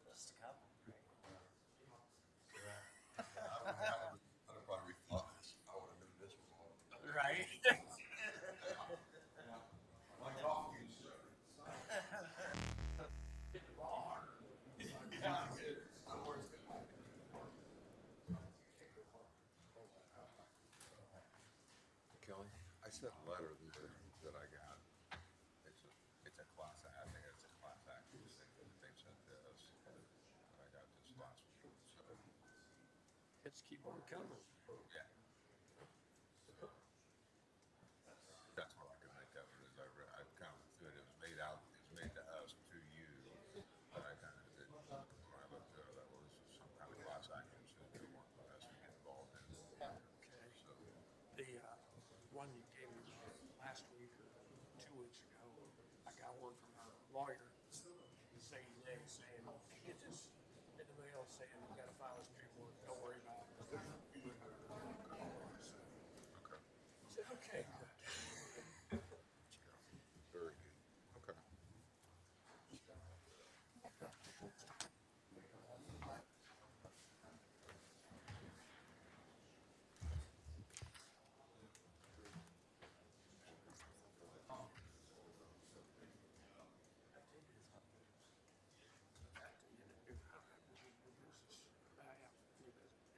Just a couple. I'd have probably rethought this. I would have known this was on. Right? My coffee is Kelly, I sent a letter there that I got. It's a it's a class I think it's a class action thing that they sent to us. I got this last week. So Let's keep on coming. yeah, that's what I can make of it. Is I kind of threw it. It was made out. It was made to us to you, but I kind of did. When I looked at it, that was some kind of class action suit they want us to get involved in. Okay. So The one you gave me last week or 2 weeks ago, I got one from our lawyer saying, get this in the mail saying you got to file this paperwork. Don't worry about it. okay, I said, okay, good. very good. Okay.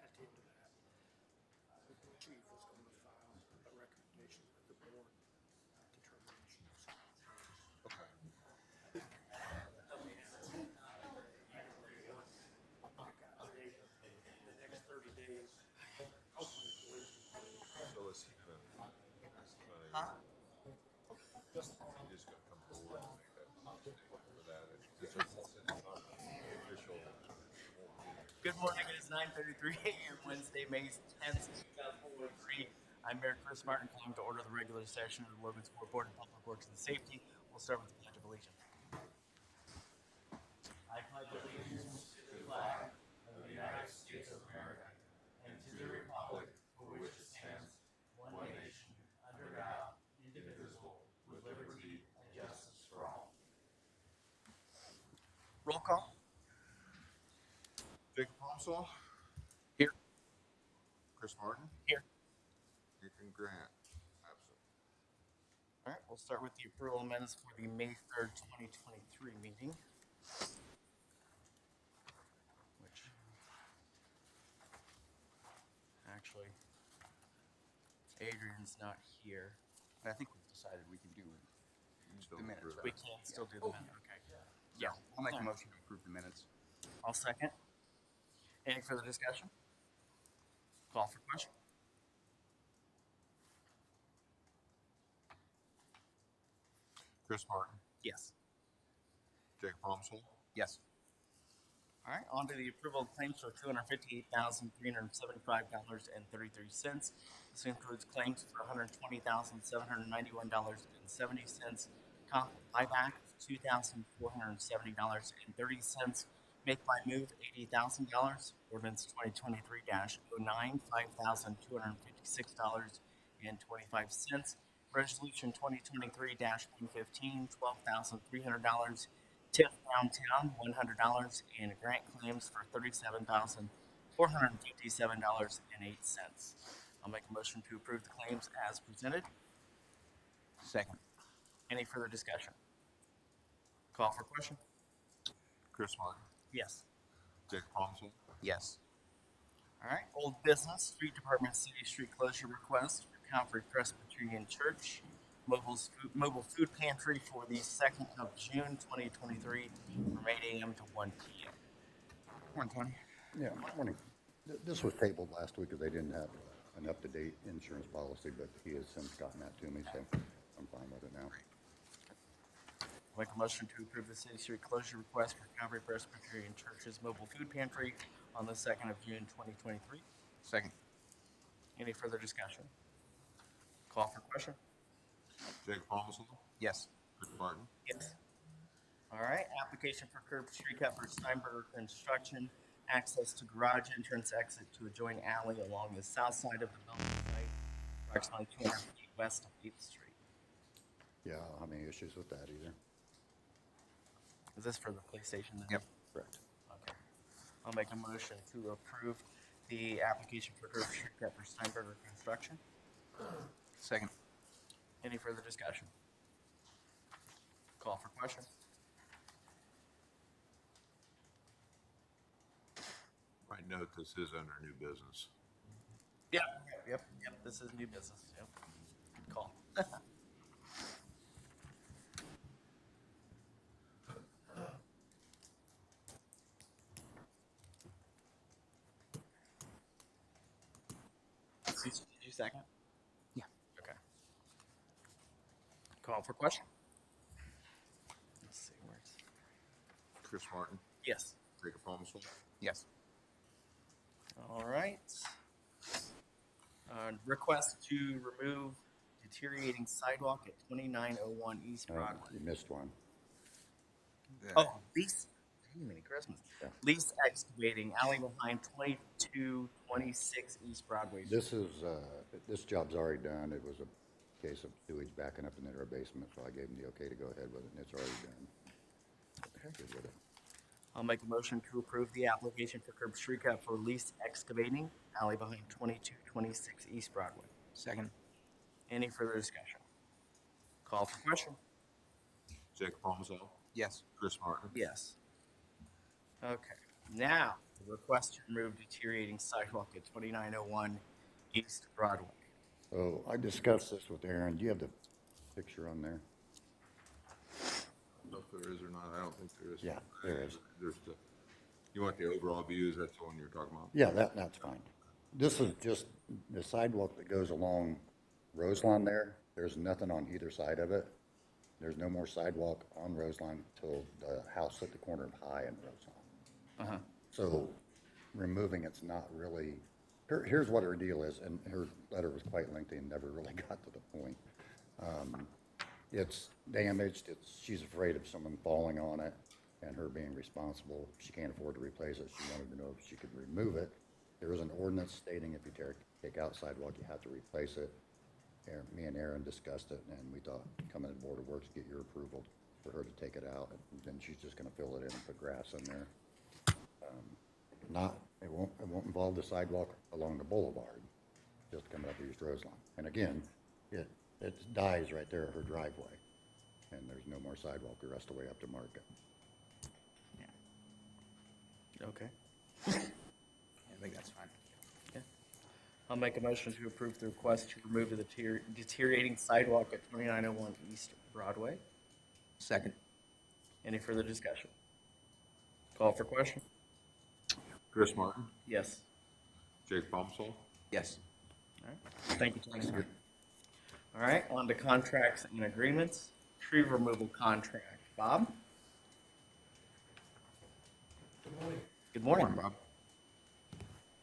At the end of that, the chief was going to file a recommendation with the board determinations. Okay. The next 30 days, hopefully, So is he gonna? Huh? He just gonna come forward and make that for that. It's not official. Good morning. It is 9:33 a.m. Wednesday, May 10th, 2023. I'm Mayor Chris Martin, calling to order the regular session of the Logansport Board of Public Works and Safety. We'll start with the Pledge of Allegiance. I pledge allegiance to the flag of the United States of America and to the republic for which it stands, one nation, under God, indivisible, with liberty and justice for all. Roll call. Jacob Pomsall, Here. Chris Martin, Here. Ethan Grant, absent. All right, we'll start with the approval of minutes for the May 3rd, 2023 meeting. Which actually, Adrian's not here. I think we've decided we can do Still the minutes, approve. right? We can still do the minute. Okay. Yeah, I'll make a motion to approve the minutes. I'll second. Any further discussion? Call for question. Chris Martin, Yes. Jacob Pomsall, Yes. All right, on to the approval of claims for $258,375.33. This includes claims for $120,791.70, comp buyback of $2,470.30, make by move $80,000, ordinance 2023-09, $5,256.25, resolution 2023-115, $12,300. TIF downtown $100 and grant claims for $37,457.08. I'll make a motion to approve the claims as presented. Second. Any further discussion? Call for question. Chris Martin, Yes. Jacob Pomsall, Yes. All right. Old business. Street Department City Street closure request for Calvary Presbyterian Church. Mobile food pantry for the 2nd of June 2023 from 8 a.m. to 1 p.m. Morning, Tony. Yeah, morning. This was tabled last week because they didn't have an up-to-date insurance policy, but he has since gotten that to me, so I'm fine with it now. I'll make a motion to approve the City Street closure request for Calvary Presbyterian Church's mobile food pantry on the 2nd of June 2023. Second. Any further discussion? Call for question. Jacob Pomsall, Yes. Chris Martin, Yes. All right. Application for curb street cut for Steinberger Construction. Access to garage entrance exit to adjoining alley along the south side of the building site, approximately 200 feet west of 8th Street. Yeah, I don't have any issues with that either. Is this for the police station then? Yep. Correct. Okay. I'll make a motion to approve the application for curb street cut for Steinberger Construction. Second. Any further discussion? Call for question. Might note this is under new business. Yep. This is new business. Yep. Good call. Did you second? Yeah. Okay. Call for question. Let's see where it's. Chris Martin, Yes. Jacob Holmesville. Yes. All right. Request to remove deteriorating sidewalk at 2901 East Broadway. You missed one. Oh, lease. Mini Christmas. Yeah. Lease excavating alley behind 2226 East Broadway. This job's already done. It was a case of sewage backing up into our basement, so I gave them the okay to go ahead with it, and it's already done. Good with it. I'll make a motion to approve the application for curb street cut for lease excavating alley behind 2226 East Broadway. Second. Any further discussion? Call for question. Jacob Holmesville, Yes. Chris Martin. Yes. Okay. Now, the request to remove deteriorating sidewalk at 2901 East Broadway. Oh, I discussed this with Aaron. Do you have the picture on there? I don't know if there is or not. I don't think there is. Yeah, there is. There's you want the overall views? That's the one you're talking about? Yeah, that's fine. This is just the sidewalk that goes along Roselawn there. There's nothing on either side of it. There's no more sidewalk on Roselawn till the house at the corner of High and Roselawn. So removing it's not really, here's what her deal is, and her letter was quite lengthy and never really got to the point. It's damaged, she's afraid of someone falling on it and her being responsible. She can't afford to replace it. She wanted to know if she could remove it. There is an ordinance stating if you take out sidewalk, you have to replace it. Me and Aaron discussed it, and we thought, come in the Board of Works, get your approval for her to take it out, and then she's just gonna fill it in and put grass in there. It won't involve the sidewalk along the boulevard, just coming up East Roselawn. And again, it dies right there at her driveway, and there's no more sidewalk the rest of the way up to Market. Okay. I think that's fine. I'll make a motion to approve the request to remove the deteriorating sidewalk at 2901 East Broadway. Second. Any further discussion? Call for question. Chris Martin, Yes. Jacob Holmesville. Yes. All right. Thank you, Tony. All right, on to contracts and agreements. Tree removal contract. Bob? Good morning. Bob.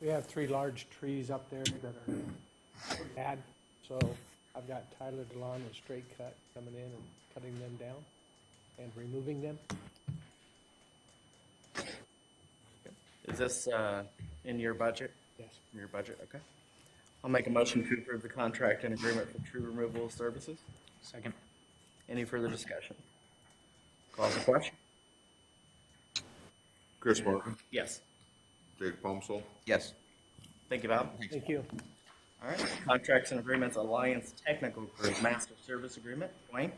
We have 3 large trees up there that are bad, so I've got Tyler DeLon with Straight Cut coming in and cutting them down and removing them. Is this in your budget? Yes. In your budget, okay. I'll make a motion to approve the contract and agreement for tree removal services. Second. Any further discussion? Call for question? Chris Martin, Yes. Jacob Holmesville. Yes. Thank you, Bob. Thank you. All right, contracts and agreements, Alliance Technical Group Master Service Agreement. Dwayne?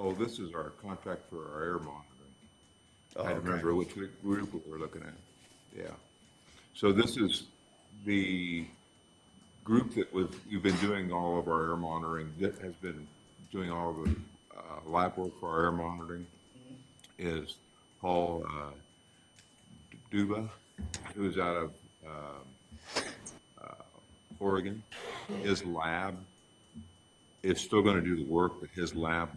Oh, this is our contract for our air monitoring. Oh, I okay. remember which group we were looking at. Yeah. So this is the group that we've been doing all of our air monitoring, that has been doing all of the lab work for our air monitoring, is Paul Duba, who's out of Oregon. His lab is still going to do the work, but his lab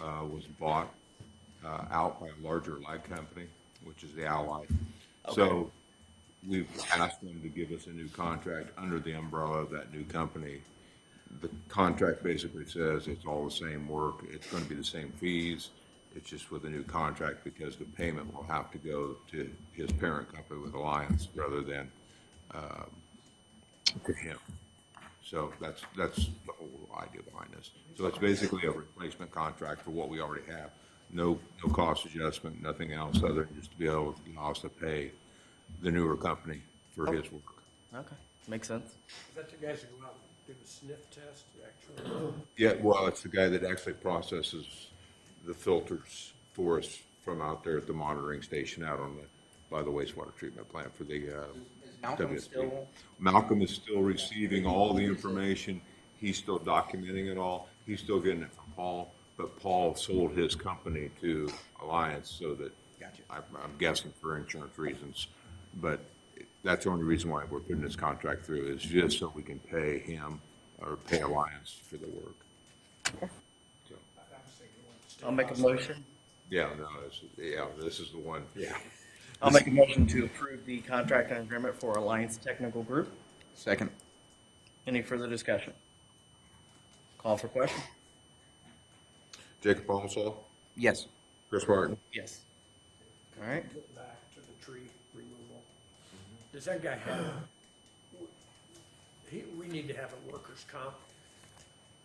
was bought out by a larger lab company, which is the Allied. So we've asked them to give us a new contract under the umbrella of that new company. The contract basically says it's all the same work. It's going to be the same fees. It's just with a new contract because the payment will have to go to his parent company with Alliance rather than to him. So that's the whole idea behind this. So it's basically a replacement contract for what we already have. No cost adjustment, nothing else other than just to be able to allow us to pay the newer company for his work. Okay, makes sense. Is that the guys who go out and do the sniff test, actually? Yeah, well, it's the guy that actually processes the filters for us from out there at the monitoring station out on by the wastewater treatment plant for the Malcolm WSP. still, Malcolm is still receiving all the information. He's still documenting it all. He's still getting it from Paul, but Paul sold his company to Alliance so that, Gotcha. I'm guessing for insurance reasons, but that's the only reason why we're putting this contract through is just so we can pay him or pay Alliance for the work. So, I'll make a motion. yeah, no, this is the one. Yeah. I'll make a motion to approve the contract and agreement for Alliance Technical Group. second. Any further discussion? Call for question? Jacob Almasol, Yes. Chris Martin. Yes. All right. Getting back to the tree removal. Does that guy have, we need to have a workers' comp?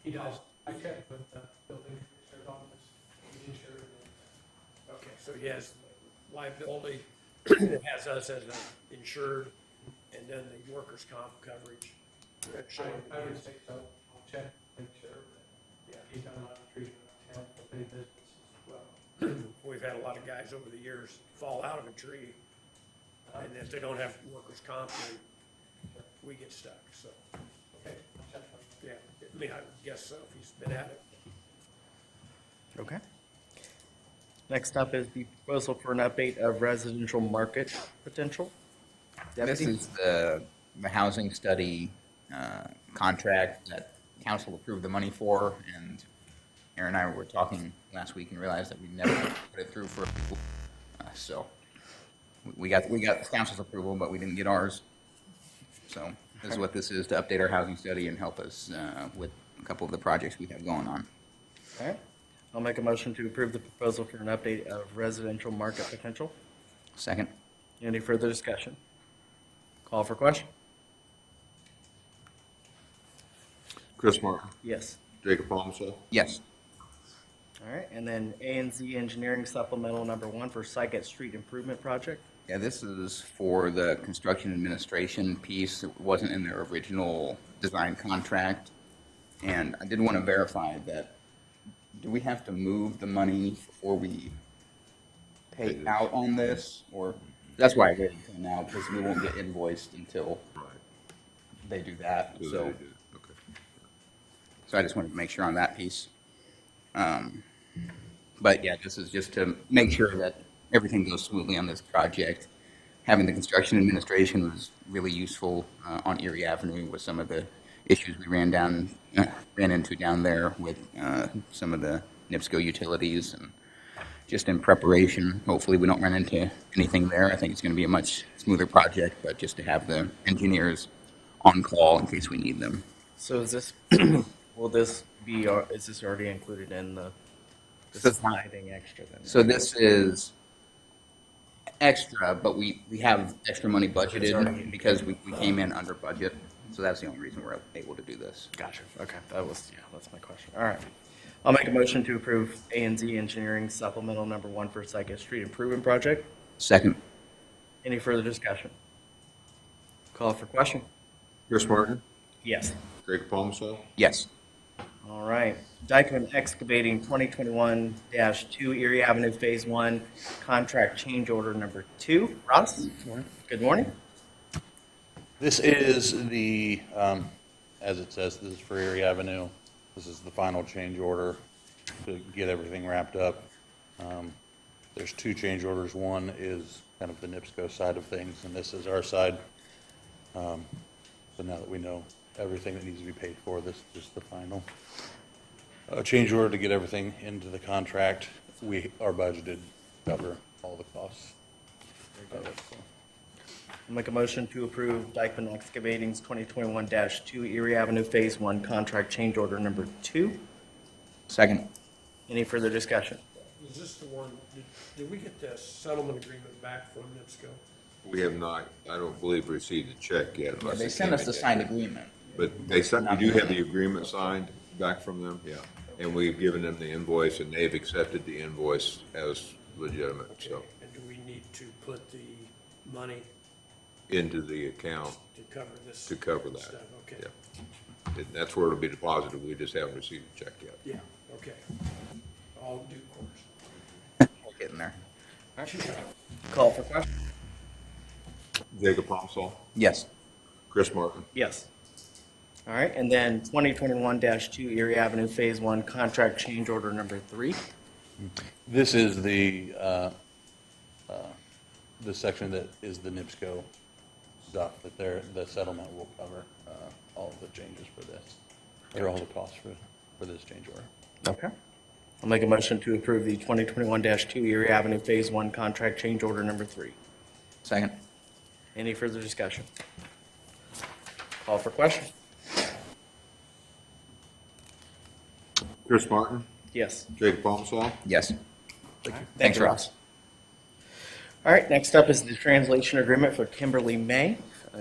He does. I checked with the building commissioner's office. He's insured. Okay, so he has liability, it has us as insured, and then the workers' comp coverage. I would say so. I'll check, make sure. But yeah, he's done a lot of treatment around town for big businesses as well. We've had a lot of guys over the years fall out of a tree, and if they don't have workers' comp, then we get stuck, so, Okay, I'll check on that. yeah. I mean, I would guess so, if he's been at it. Okay. Next up is the proposal for an update of residential market potential. This Deputy? is the housing study contract that council approved the money for, and Aaron and I were talking last week and realized that we never put it through for approval. So we got council's approval, but we didn't get ours. So this is what this is, to update our housing study and help us with a couple of the projects we have going on. All right. I'll make a motion to approve the proposal for an update of residential market potential. Second. Any further discussion? Call for question? Chris Martin, Yes. Jacob Almasol. Yes. All right, and then A and Z Engineering Supplemental Number 1 for Sycott Street Improvement Project. Yeah, this is for the construction administration piece. It wasn't in their original design contract. And I did want to verify that, do we have to move the money before we pay out on this? Or, that's why I waited until now, because we won't get invoiced until Right. they do that. So So, they did. Okay. so I just wanted to make sure on that piece. But yeah, this is just to make sure that everything goes smoothly on this project. Having the construction administration was really useful on Erie Avenue with some of the issues we ran into down there with some of the NIPSCO utilities, and just in preparation. Hopefully we don't run into anything there. I think it's going to be a much smoother project, but just to have the engineers on call in case we need them. So is this, will this be, is this already included in the, this is not anything extra then? So this is extra, but we have extra money budgeted because we came in under budget. So that's the only reason we're able to do this. Gotcha, okay, that's my question. All right. I'll make a motion to approve A and Z Engineering Supplemental Number 1 for Sycott Street Improvement Project. Second. Any further discussion? Call for question? Chris Martin, Yes. Jacob Almasol. Yes. All right. Dykeman Excavating 2021-2 Erie Avenue Phase 1 Contract Change Order Number 2. Ross? Good morning. This is the, as it says, this is for Erie Avenue. This is the final change order to get everything wrapped up. There's two change orders. One is kind of the NIPSCO side of things, and this is our side. So now that we know everything that needs to be paid for, this is the final change order to get everything into the contract. We are budgeted to cover all the costs of it. So. I'll make a motion to approve Dykeman Excavating's 2021-2 Erie Avenue Phase 1 contract change order number 2. Second. Any further discussion? Is this the one, did we get the settlement agreement back from NIPSCO? We have not, I don't believe, received a check yet. Yeah, unless they it sent came us in the yet. signed agreement. But they sent, we do have the agreement signed back from them, yeah. And we've given them the invoice, and they've accepted the invoice as legitimate, so, And do we need to put the money into the account to cover this? to cover that. Stuff? Okay, Yeah. And that's where it'll be deposited, we just haven't received a check yet. yeah, okay. All due course. We're getting there. Call for question? Jacob Pomsall, Yes. Chris Martin, Yes. All right, and then 2021-2 Erie Avenue Phase 1 contract change order number 3. This is the section that is the NIPSCO stuff that the settlement will cover all of the changes for this, or all the costs for this change order. Okay. I'll make a motion to approve the 2021-2 Erie Avenue Phase 1 contract change order number 3. Second. Any further discussion? Call for question? Chris Martin, Yes. Jacob Pomsall, Yes. Thanks, Ross. All right, next up is the translation agreement for Kimberly May.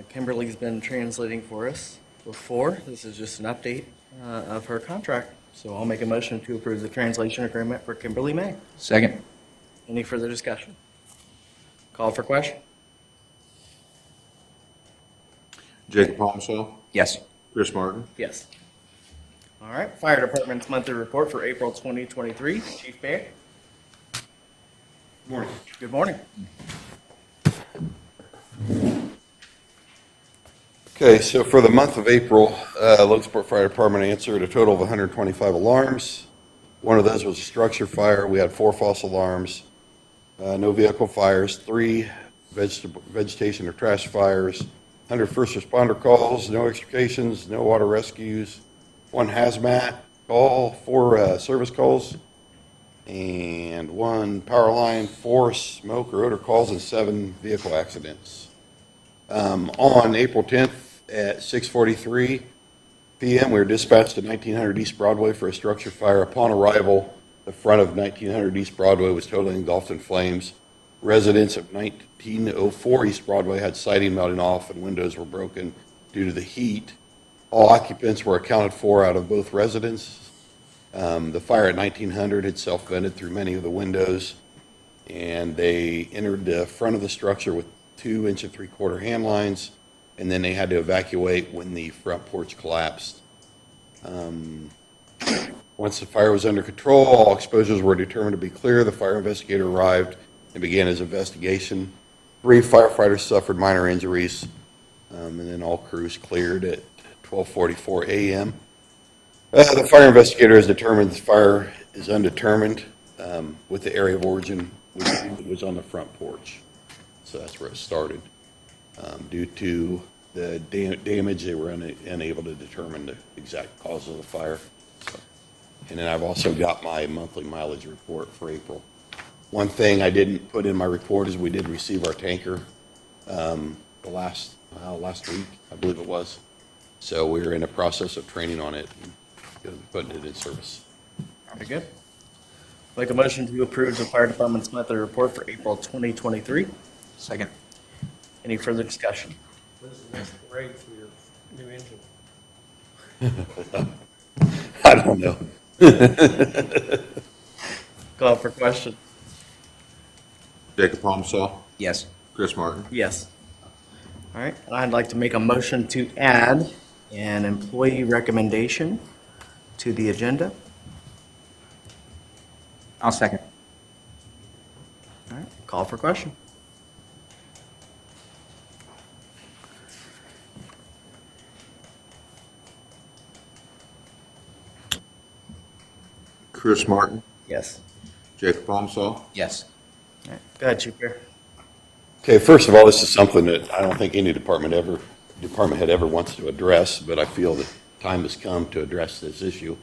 Kimberly's been translating for us before. This is just an update of her contract. So I'll make a motion to approve the translation agreement for Kimberly May. Second. Any further discussion? Call for question? Jacob Pomsall, Yes. Chris Martin, Yes. All right, Fire Department's monthly report for April 2023. Chief Baird? Morning. Good morning. Okay, so for the month of April, Logansport Fire Department answered a total of 125 alarms. One of those was a structure fire. We had 4 false alarms, no vehicle fires, 3 vegetation or trash fires, 100 first responder calls, no extrications, no water rescues, 1 hazmat call, 4 service calls, and 1 power line, 4 smoke or odor calls, and 7 vehicle accidents. On April 10th at 6:43 p.m., we were dispatched to 1900 East Broadway for a structure fire. Upon arrival, the front of 1900 East Broadway was totally engulfed in flames. Residents of 1904 East Broadway had siding melting off and windows were broken due to the heat. All occupants were accounted for out of both residences. The fire at 1900 had self-vented through many of the windows, and they entered the front of the structure with 2 inch and 3/4 hand lines, and then they had to evacuate when the front porch collapsed. Once the fire was under control, all exposures were determined to be clear. The fire investigator arrived and began his investigation. 3 firefighters suffered minor injuries, and then all crews cleared at 12:44 a.m. The fire investigator has determined the fire is undetermined, with the area of origin which was on the front porch. So that's where it started. Due to the damage, they were unable to determine the exact cause of the fire. So, and then I've also got my monthly mileage report for April. One thing I didn't put in my report is we did receive our tanker last week, I believe it was. So we're in the process of training on it and putting it in service. Very good. Make a motion to approve the Fire Department's monthly report for April 2023. Second. Any further discussion? When's the next parade for your new engine? I don't know. Call for question? Jacob Pomsall, Yes. Chris Martin, Yes. All right, and I'd like to make a motion to add an employee recommendation to the agenda. I'll second. All right, call for question? Chris Martin, Yes. Jacob Pomsall, Yes. Go ahead, Chief Bear. Okay, first of all, this is something that I don't think any department head ever wants to address, but I feel that time has come to address this issue.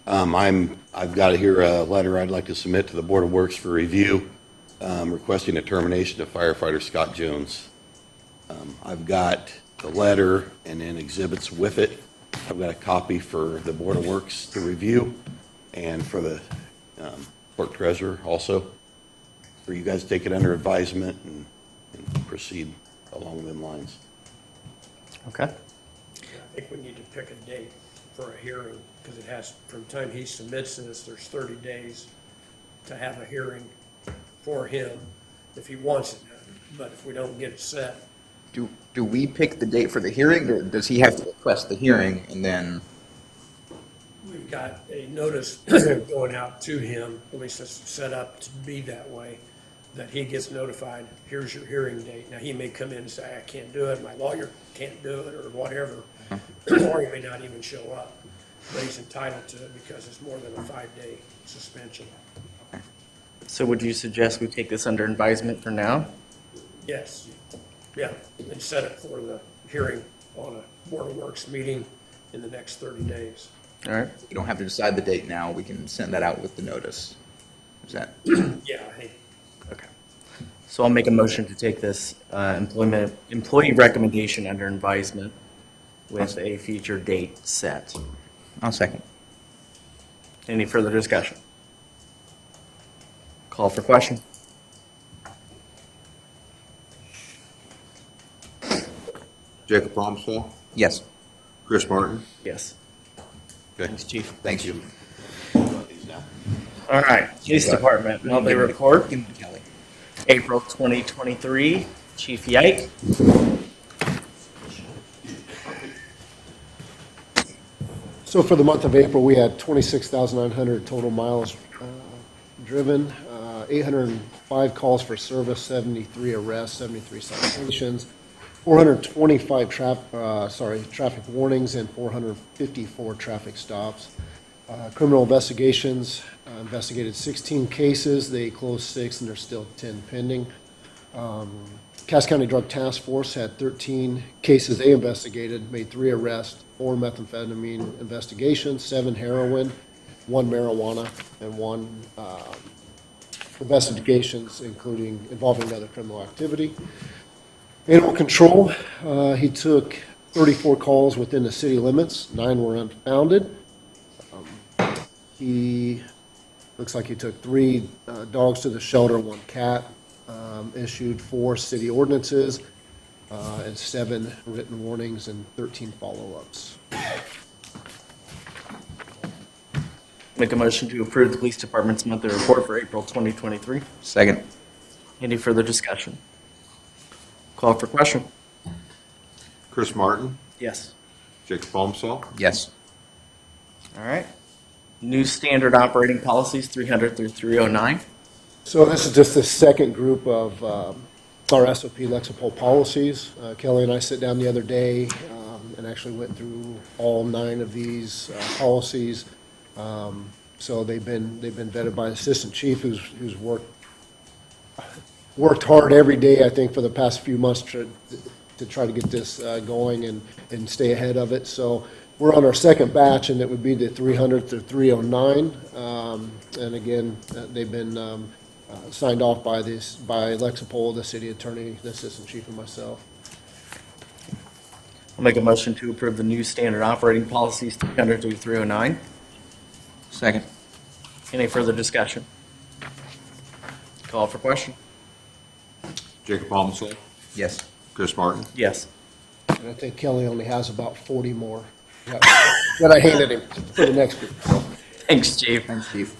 I've got here a letter I'd like to submit to the Board of Works for review, requesting a termination of firefighter Scott Jones. I've got the letter and then exhibits with it. I've got a copy for the Board of Works to review and for the clerk treasurer also, for you guys to take it under advisement and proceed along them lines. Okay. I think we need to pick a date for a hearing, because it has, from the time he submits this, there's 30 days to have a hearing for him if he wants it. But if we don't get it set, Do we pick the date for the hearing, or does he have to request the hearing and then? we've got a notice going out to him, at least it's set up to be that way, that he gets notified, here's your hearing date. Now, he may come in and say, I can't do it, my lawyer can't do it, or whatever, or he may not even show up. But he's entitled to it because it's more than a 5-day suspension. So would you suggest we take this under advisement for now? Yes, yeah, and set it for the hearing on a Board of Works meeting in the next 30 days. All right. We don't have to decide the date now, we can send that out with the notice. Is that? Yeah, I think Okay. So I'll make a motion to take this employee recommendation under advisement with a future date set. I'll second. Any further discussion? Call for question. Jacob Palmsall, Yes. Chris Martin. Yes. Okay. Thanks, Chief. Thank you. All right, Police Department, monthly report, Give it to Kelly. April 2023, Chief Yike. So for the month of April, we had 26,900 total miles driven, 805 calls for service, 73 arrests, 73 citations, 425 traffic warnings, and 454 traffic stops. Criminal investigations, investigated 16 cases, they closed 6, and there's still 10 pending. Cass County Drug Task Force had 13 cases they investigated, made 3 arrests, 4 methamphetamine investigations, 7 heroin, 1 marijuana, and 1 investigations involving other criminal activity. Animal control, he took 34 calls within the city limits, 9 were unfounded. He looks like he took 3 dogs to the shelter, 1 cat, issued 4 city ordinances, and 7 written warnings and 13 follow-ups. Make a motion to approve the Police Department's monthly report for April 2023. Second. Any further discussion? Call for question. Chris Martin, Yes. Jacob Palmsall, Yes. All right. New standard operating policies, 300 through 309. So this is just the second group of our SOP Lexipol policies. Kelly and I sit down the other day and actually went through all 9 of these policies. So they've been vetted by the assistant chief, who's worked hard every day, I think, for the past few months to try to get this going and stay ahead of it. So we're on our second batch, and it would be the 300 to 309. And again, they've been signed off by Lexipol, the city attorney, the assistant chief, and myself. I'll make a motion to approve the new standard operating policies, 300 through 309. Second. Any further discussion? Call for question. Jacob Palmsall, Yes. Chris Martin. Yes. And I think Kelly only has about 40 more that I handed him for the next group. Thanks, Chief. Thanks, Chief.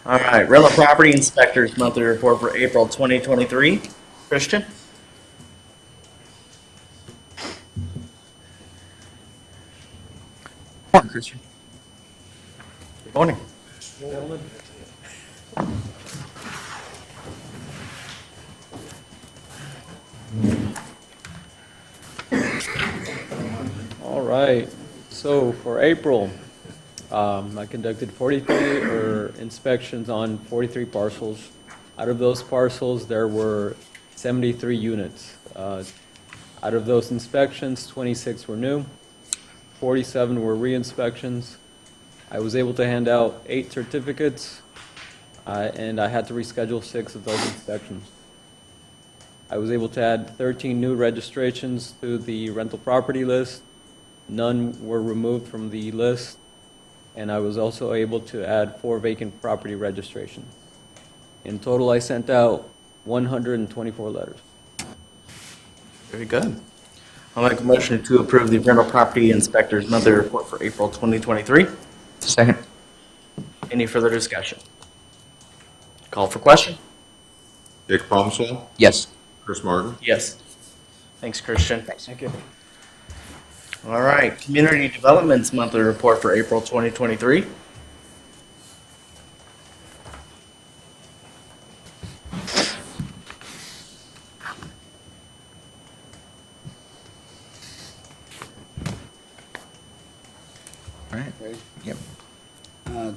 All right, rental property inspectors monthly report for April 2023. Christian? Morning, Christian. Good morning. All right, so for April, I conducted 43 inspections on 43 parcels. Out of those parcels, there were 73 units. Out of those inspections, 26 were new, 47 were re-inspections. I was able to hand out 8 certificates, and I had to reschedule 6 of those inspections. I was able to add 13 new registrations to the rental property list. None were removed from the list, and I was also able to add 4 vacant property registrations. In total, I sent out 124 letters. Very good. I'll make a motion to approve the rental property inspector's monthly report for April 2023. Second. Any further discussion? Call for question? Jake Palmsall, Yes. Chris Martin, Yes. Thanks, Christian. Thank you. All right, community development's monthly report for April 2023. All right. Yep.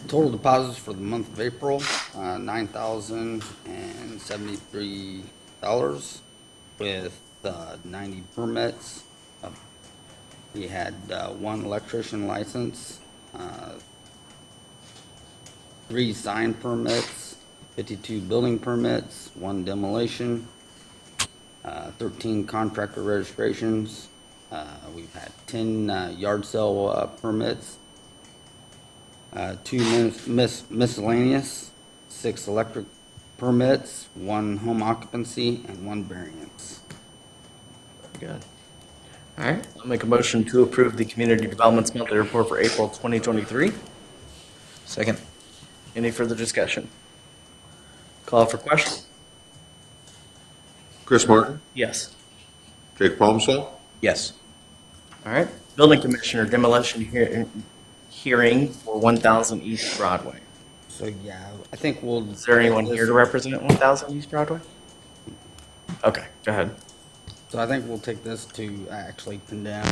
Total deposits for the month of April, $9,073 with 90 permits. We had 1 electrician license, 3 sign permits, 52 building permits, 1 demolition, 13 contractor registrations. We've had 10 yard sale permits, 2 miscellaneous, 6 electric permits, 1 home occupancy, and 1 variance. Very good. All right, I'll make a motion to approve the community development's monthly report for April 2023. Second. Any further discussion? Call for question? Chris Martin, Yes. Jake Palmsall, Yes. All right, building commissioner demolition hearing for 1000 East Broadway. So, yeah, I think we'll. Is there anyone here to represent 1000 East Broadway? Okay, go ahead. So I think we'll take this to actually condemn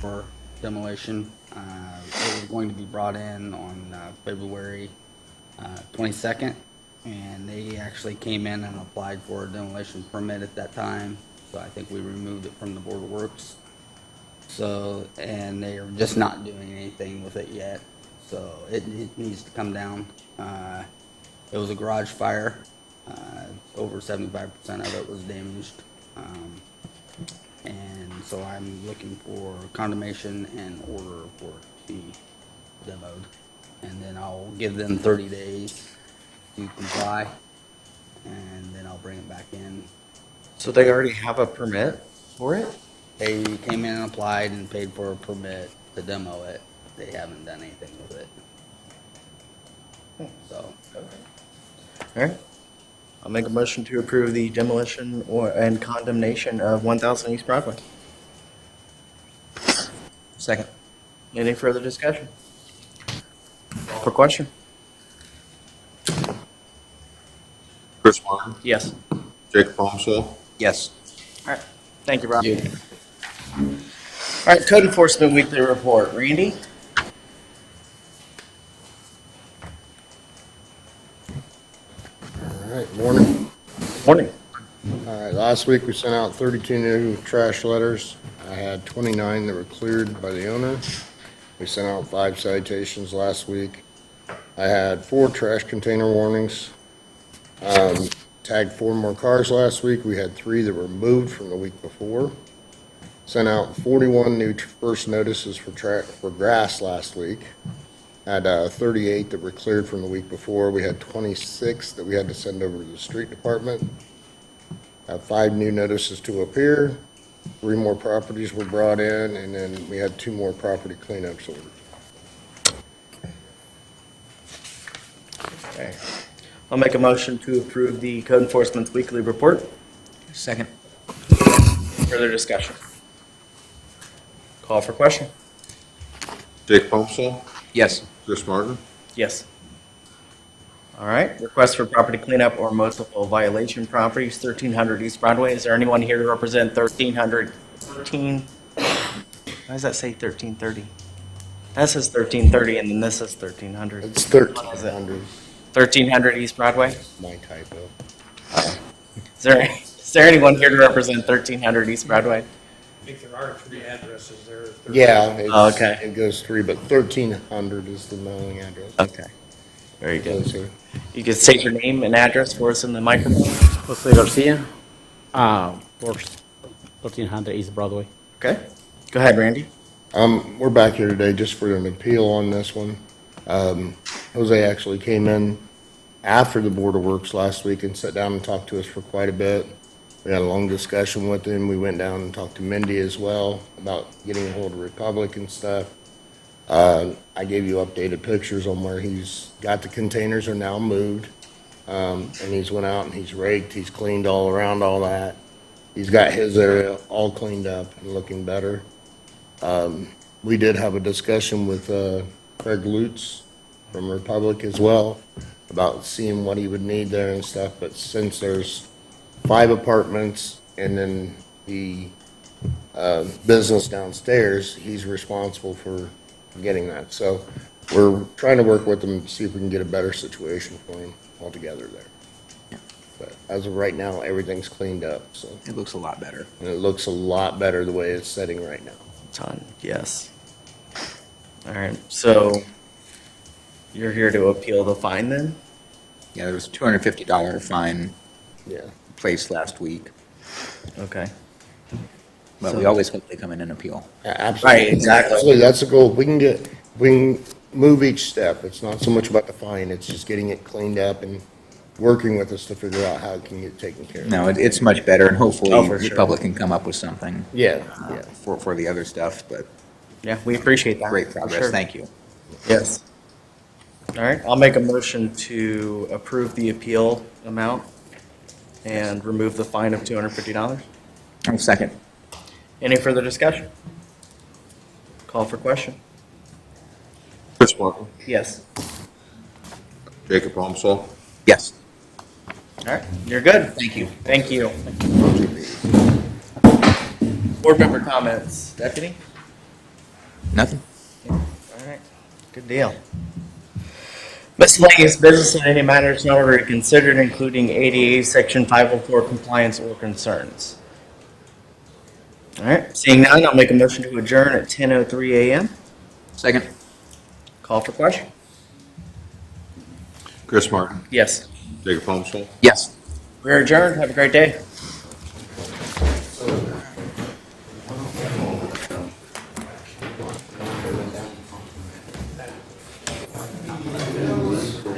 for demolition. It was going to be brought in on February 22nd, and they actually came in and applied for a demolition permit at that time. So I think we removed it from the Board of Works. So, and they are just not doing anything with it yet. So it needs to come down. It was a garage fire. Over 75% of it was damaged. And so I'm looking for condemnation and order for it to be demoed. And then I'll give them 30 days to comply, and then I'll bring it back in. So they already have a permit for it? They came in and applied and paid for a permit to demo it. They haven't done anything with it. So. All right. I'll make a motion to approve the demolition and condemnation of 1000 East Broadway. Second. Any further discussion? Call for question? Chris Martin, Yes. Jake Palmsall, Yes. All right. Thank you, Rob. All right, code enforcement weekly report. Randy? All right, morning. Morning. All right, last week we sent out 32 new trash letters. I had 29 that were cleared by the owner. We sent out 5 citations last week. I had 4 trash container warnings. Tagged 4 more cars last week. We had 3 that were moved from the week before. Sent out 41 new first notices for grass last week. Had 38 that were cleared from the week before. We had 26 that we had to send over to the street department. Have 5 new notices to appear. 3 more properties were brought in, and then we had 2 more property cleanups ordered. Okay. I'll make a motion to approve the code enforcement's weekly report. Second. Further discussion? Call for question? Jake Palmsall, Yes. Chris Martin, Yes. All right, request for property cleanup or multiple violation properties, 1300 East Broadway. Is there anyone here to represent 13? Why does that say 1330? That says 1330 and then this says 1300. It's What is it? 1,300. 1300 East Broadway? My typo. Is there anyone here to represent 1300 East Broadway? I think there are 3 addresses there. Yeah. Oh, okay. It goes 3, but 1300 is the mailing address. Okay. Very good. Those are- You could state your name and address for us in the microphone? Jose Garcia, for 1300 East Broadway. Okay. Go ahead, Randy. We're back here today just for an appeal on this one. Jose actually came in after the Board of Works last week and sat down and talked to us for quite a bit. We had a long discussion with him. We went down and talked to Mindy as well about getting a hold of Republic and stuff. I gave you updated pictures on where he's got the containers are now moved. And he's went out and he's raked, he's cleaned all around all that. He's got his area all cleaned up and looking better. We did have a discussion with Craig Lutz from Republic as well about seeing what he would need there and stuff, but since there's 5 apartments and then the business downstairs, he's responsible for getting that. So we're trying to work with him to see if we can get a better situation for him altogether there. But as of right now, everything's cleaned up, so. It looks a lot better. And it looks a lot better the way it's setting right now. Ton, yes. All right, so you're here to appeal the fine then? Yeah, there was a $250 fine Yeah. placed last week, Okay. but So- we always hope they come in and appeal. Absolutely. Right, exactly. Absolutely, that's the goal. We can move each step. It's not so much about the fine, it's just getting it cleaned up and working with us to figure out how it can get taken care of. No, it's much better, and hopefully Oh, for sure. Republic can come up with something Yeah, yeah. for the other stuff, but Yeah, we appreciate that. great for progress, sure. thank you. Yes. All right, I'll make a motion to approve the appeal amount and remove the fine of $250. I'll second. Any further discussion? Call for question? Chris Martin, Yes. Jacob Holmesall. Yes. All right, you're good. Thank you. Thank you. Board member comments. Deputy? Nothing? All right, good deal. Miscellaneous business and any matters not already considered, including ADA Section 504 compliance or concerns. All right, seeing none, I'll make a motion to adjourn at 10:03 a.m. Second. Call for question? Chris Martin, Yes. Jacob Holmesall. Yes. We're adjourned. Have a great day.